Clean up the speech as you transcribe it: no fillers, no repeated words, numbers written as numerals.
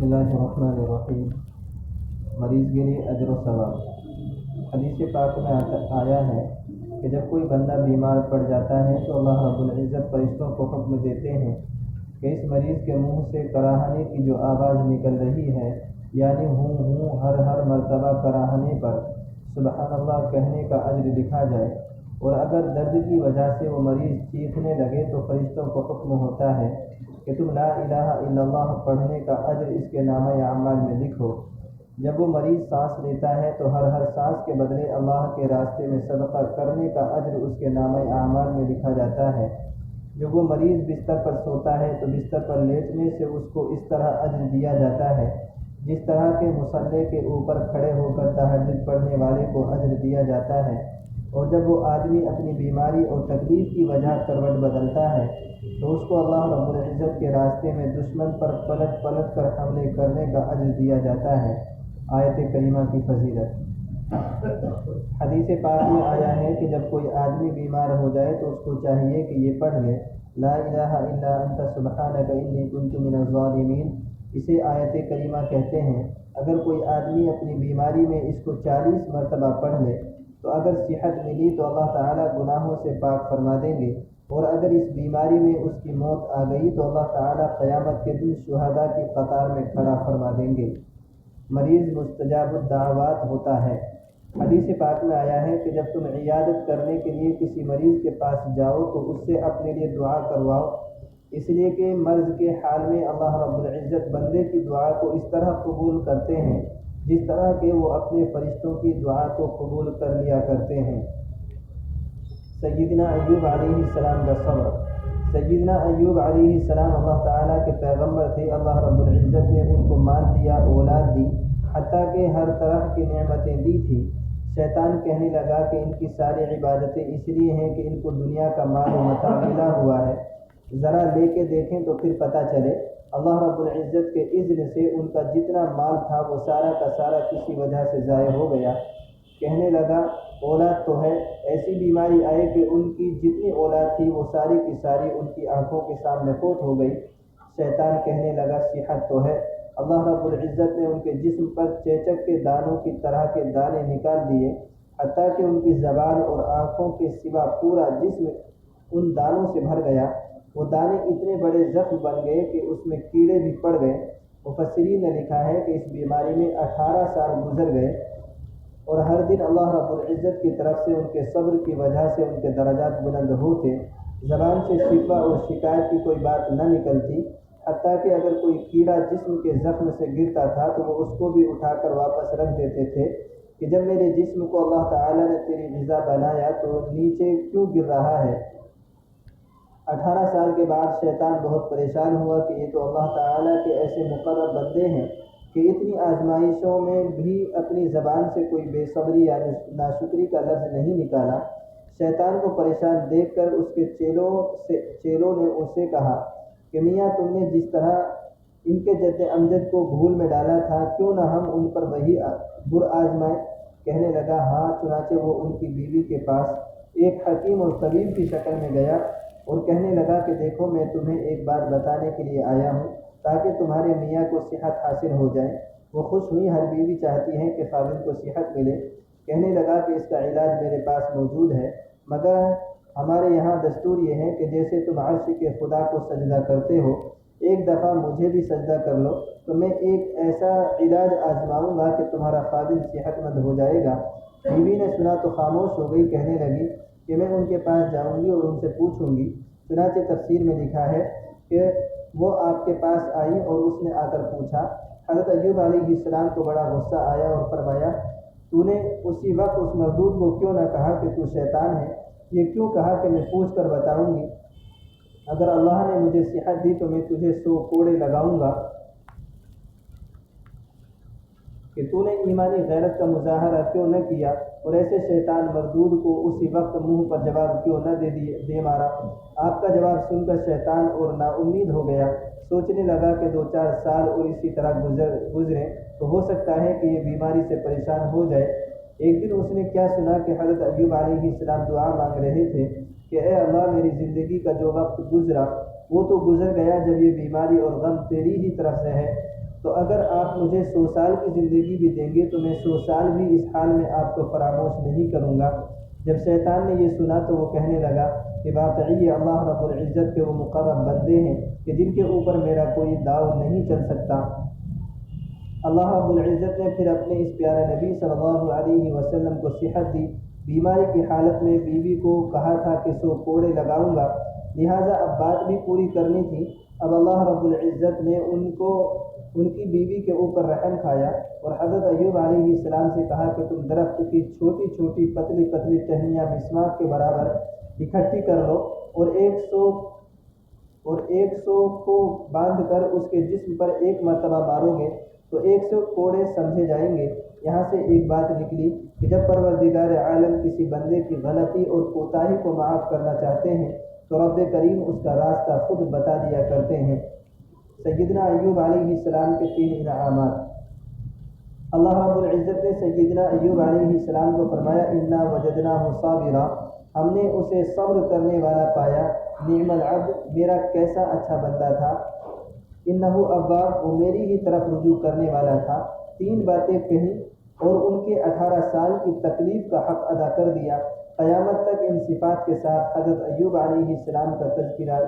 اللہ الرحمن الرحیم۔ مریض کے لیے اجر و ثواب۔ حدیث پاک میں آیا ہے کہ جب کوئی بندہ بیمار پڑ جاتا ہے تو اللہ رب العزت فرشتوں کو حکم دیتے ہیں کہ اس مریض کے منہ سے کراہنے کی جو آواز نکل رہی ہے، یعنی ہوں ہر مرتبہ کراہنے پر سبحان اللہ کہنے کا اجر لکھا جائے، اور اگر درد کی وجہ سے وہ مریض چیخنے لگے تو فرشتوں کو حکم ہوتا ہے کہ تم لا الہ الا اللہ پڑھنے کا اجر اس کے نامہ اعمال میں لکھو۔ جب وہ مریض سانس لیتا ہے تو ہر سانس کے بدلے اللہ کے راستے میں صدقہ کرنے کا اجر اس کے نامہ اعمال میں لکھا جاتا ہے۔ جب وہ مریض بستر پر سوتا ہے تو بستر پر لیٹنے سے اس کو اس طرح اجر دیا جاتا ہے جس طرح کے مصلی کے اوپر کھڑے ہو کر تہجد پڑھنے والے کو اجر دیا جاتا ہے۔ اور جب وہ آدمی اپنی بیماری اور تکلیف کی وجہ کروٹ بدلتا ہے تو اس کو اللہ رب العزت کے راستے میں دشمن پر پلٹ کر حملے کرنے کا اجر دیا جاتا ہے۔ آیت کریمہ کی فضیلت۔ حدیث پاک میں آیا ہے کہ جب کوئی آدمی بیمار ہو جائے تو اس کو چاہیے کہ یہ پڑھ لے لا الہ الا انت سبحانک انی کنت من الظالمین۔ اسے آیت کریمہ کہتے ہیں۔ اگر کوئی آدمی اپنی بیماری میں اس کو 40 مرتبہ پڑھ لے تو اگر صحت ملی تو اللہ تعالیٰ گناہوں سے پاک فرما دیں گے، اور اگر اس بیماری میں اس کی موت آ گئی تو اللہ تعالیٰ قیامت کے دن شہداء کی قطار میں کھڑا فرما دیں گے۔ مریض مستجاب الدعوات ہوتا ہے۔ حدیث پاک میں آیا ہے کہ جب تم عیادت کرنے کے لیے کسی مریض کے پاس جاؤ تو اس سے اپنے لیے دعا کرواؤ، اس لیے کہ مرض کے حال میں اللہ رب العزت بندے کی دعا کو اس طرح قبول کرتے ہیں جس طرح کہ وہ اپنے فرشتوں کی دعا کو قبول کر لیا کرتے ہیں۔ سیدنا ایوب علیہ السلام کا صبر۔ سیدنا ایوب علیہ السلام اللہ تعالیٰ کے پیغمبر تھے۔ اللہ رب العزت نے ان کو مال دیا، اولاد دی، حتیٰ کہ ہر طرح کی نعمتیں دی تھی۔ شیطان کہنے لگا کہ ان کی ساری عبادتیں اس لیے ہیں کہ ان کو دنیا کا مال و متاع ملا ہوا ہے، ذرا لے کے دیکھیں تو پھر پتہ چلے۔ اللہ رب العزت کے اذن سے ان کا جتنا مال تھا وہ سارا کا سارا کسی وجہ سے ضائع ہو گیا۔ کہنے لگا اولاد تو ہے، ایسی بیماری آئے کہ ان کی جتنی اولاد تھی وہ ساری کی ساری ان کی آنکھوں کے سامنے فوت ہو گئی۔ شیطان کہنے لگا صحت تو ہے۔ اللہ رب العزت نے ان کے جسم پر چیچک کے دانوں کی طرح کے دانے نکال دیے، حتیٰ کہ ان کی زبان اور آنکھوں کے سوا پورا جسم ان دانوں سے بھر گیا۔ وہ دانے اتنے بڑے زخم بن گئے کہ اس میں کیڑے بھی پڑ گئے۔ مفسرین نے لکھا ہے کہ اس بیماری میں 18 سال گزر گئے، اور ہر دن اللہ رب العزت کی طرف سے ان کے صبر کی وجہ سے ان کے درجات بلند ہوتے، زبان سے شکوہ اور شکایت کی کوئی بات نہ نکلتی، حتیٰ کہ اگر کوئی کیڑا جسم کے زخم سے گرتا تھا تو وہ اس کو بھی اٹھا کر واپس رکھ دیتے تھے کہ جب میرے جسم کو اللہ تعالیٰ نے تیری غذا بنایا تو نیچے کیوں گر رہا ہے۔ 18 سال کے بعد شیطان بہت پریشان ہوا کہ یہ تو اللہ تعالیٰ کے ایسے مقرر بندے ہیں کہ اتنی آزمائشوں میں بھی اپنی زبان سے کوئی بے صبری یا ناشکری کا لفظ نہیں نکالا۔ شیطان کو پریشان دیکھ کر اس کے چیلوں نے اس سے کہا کہ میاں تم نے جس طرح ان کے جد امجد کو بھول میں ڈالا تھا کیوں نہ ہم ان پر وہی آزمائیں۔ کہنے لگا ہاں۔ چنانچہ وہ ان کی بیوی کے پاس ایک حکیم اور طبیب کی شکل میں گیا اور کہنے لگا کہ دیکھو میں تمہیں ایک بات بتانے کے لیے آیا ہوں تاکہ تمہارے میاں کو صحت حاصل ہو جائے۔ وہ خوش ہوئی، ہر بیوی چاہتی ہے کہ خاوند کو صحت ملے۔ کہنے لگا کہ اس کا علاج میرے پاس موجود ہے، مگر ہمارے یہاں دستور یہ ہے کہ جیسے تم عرش کے خدا کو سجدہ کرتے ہو ایک دفعہ مجھے بھی سجدہ کر لو تو میں ایک ایسا علاج آزماؤں گا کہ تمہارا خاوند صحت مند ہو جائے گا۔ بیوی نے سنا تو خاموش ہو گئی، کہنے لگی کہ میں ان کے پاس جاؤں گی اور ان سے پوچھوں گی۔ چنانچہ تفسیر میں لکھا ہے کہ وہ آپ کے پاس آئی اور اس نے آ کر پوچھا۔ حضرت ایوب علیہ السلام کو بڑا غصہ آیا اور فرمایا تو نے اسی وقت اس مردود کو کیوں نہ کہا کہ تو شیطان ہے؟ یہ کیوں کہا کہ میں پوچھ کر بتاؤں گی؟ اگر اللہ نے مجھے صحت دی تو میں تجھے 100 کوڑے لگاؤں گا کہ تو نے ایمانی غیرت کا مظاہرہ کیوں نہ کیا اور ایسے شیطان مردود کو اسی وقت منہ پر جواب کیوں نہ دے مارا۔ آپ کا جواب سن کر شیطان اور نا امید ہو گیا، سوچنے لگا کہ 2-4 سال اور اسی طرح گزریں تو ہو سکتا ہے کہ یہ بیماری سے پریشان ہو جائے۔ ایک دن اس نے کیا سنا کہ حضرت ایوب علیہ السلام دعا مانگ رہے تھے کہ اے اللہ میری زندگی کا جو وقت گزرا وہ تو گزر گیا، جب یہ بیماری اور غم تیری ہی طرف سے ہے تو اگر آپ مجھے 100 سال کی زندگی بھی دیں گے تو میں 100 سال بھی اس حال میں آپ کو فراموش نہیں کروں گا۔ جب شیطان نے یہ سنا تو وہ کہنے لگا کہ واقعی یہ اللہ رب العزت کے وہ مقرب بندے ہیں کہ جن کے اوپر میرا کوئی داؤ نہیں چل سکتا۔ اللہ رب العزت نے پھر اپنے اس پیارے نبی صلی اللہ علیہ وسلم کو صحت دی۔ بیماری کی حالت میں بیوی کو کہا تھا کہ 100 کوڑے لگاؤں گا، لہٰذا اب بات بھی پوری کرنی تھی۔ اب اللہ رب العزت نے ان کی بیوی کے اوپر رحم کھایا اور حضرت ایوب علیہ السلام سے کہا کہ تم درخت کی چھوٹی چھوٹی پتلی پتلی ٹہنیاں مسمار کے برابر اکٹھی کر لو اور 100 کو باندھ کر اس کے جسم پر ایک مرتبہ مارو گے تو 100 کوڑے سمجھے جائیں گے۔ یہاں سے ایک بات نکلی کہ جب پروردگار عالم کسی بندے کی غلطی اور کوتاہی کو معاف کرنا چاہتے ہیں تو رب کریم اس کا راستہ خود بتا دیا کرتے ہیں۔ سیدنا ایوب علیہ السلام کے 3 انعامات۔ اللہ رب العزت نے سیدنا ایوب علیہ السلام کو فرمایا انا وجدناہ صابرا، ہم نے اسے صبر کرنے والا پایا، نعم العبد، میرا کیسا اچھا بندہ تھا، انہ اواب، وہ میری ہی طرف رجوع کرنے والا تھا۔ 3 باتیں کہیں اور ان کے 18 سال کی تکلیف کا حق ادا کر دیا۔ قیامت تک ان صفات کے ساتھ حضرت ایوب علیہ السلام کا تذکرہ کیا